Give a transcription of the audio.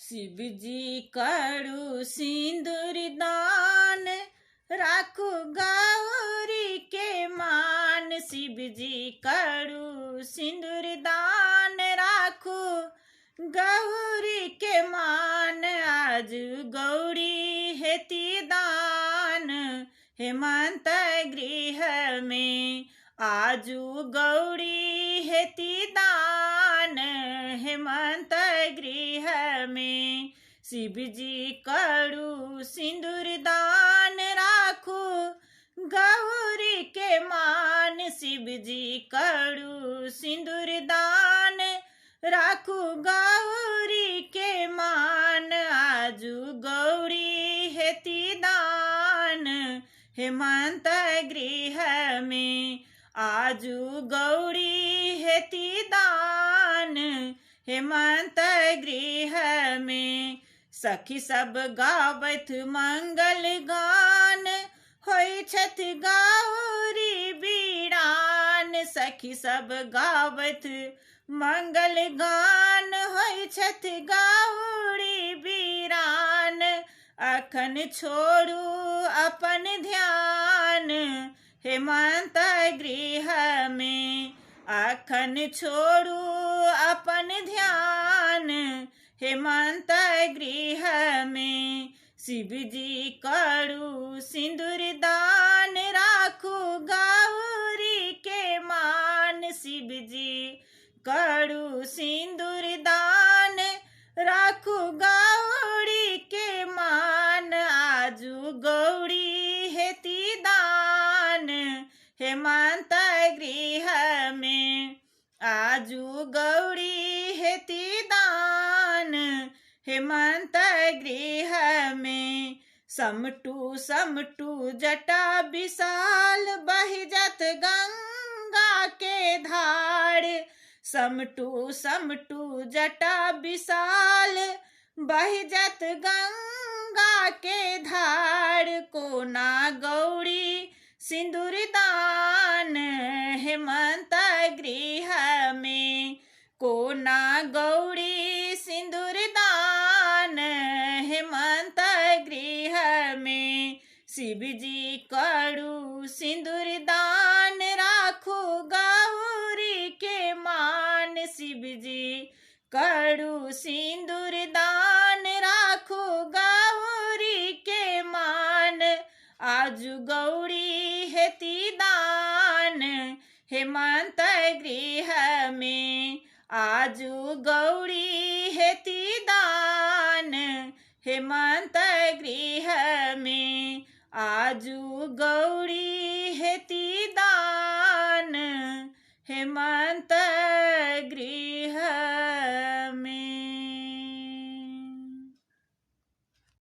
शिव जी करू सिंदूर दान, राखू गौरी के मान। शिव जी करू सिंदूर दान, राखू गौरी के मान। आज गौरी हेती दान, हेमंत गृह में। आजू गौरी हेती दान, हेमंत गृह में। शिव जी करू सिंदूर दान, राखू गौरी के मान। शिव जी करू सिंदूर दान, राखू गौरी के मान। आजू गौरी हेती दान, हेमंत गृह में। आजू गौरी हेती दान, हेमंत गृह में। सखी सब गावत मंगल गान, होई छथ गौरी बीरान। सखी सब गावत मंगल गान, होई छथ गौरी बीरान। अखन छोड़ू अपन ध्यान, हेमंत गृह में। अखन छोड़ू अपन ध्यान, हेमंत गृह में। शिव जी करू सिंदूर दान, राखू गौरी के मान। शिव जी करू सिंदूर दान, राखू गौरी के मान। आजू गौरी हेती दान, हेमंत गृह में। आजू गौरी हेती दान, हेमंत गृह में। समटू समटू जटा विशाल, बहि जत गंगा के धार। समटू समटू जटा विशाल, बहि जत गंगा के धार। कोना गौरी सिंदूर दान, हेमंत गृह में। कोना गौरी सिंदूर दान, हेमंत गृह में। शिव जी करू सिंदूर दान, राखू गौरी के मान। शिव जी करू सिंदूर दान, राखू गौरी के मान। आजू गौरी हेती दान, हेमंत गृह में। आजू गौरी हेती दान, हेमंत गृह में। आजू गौरी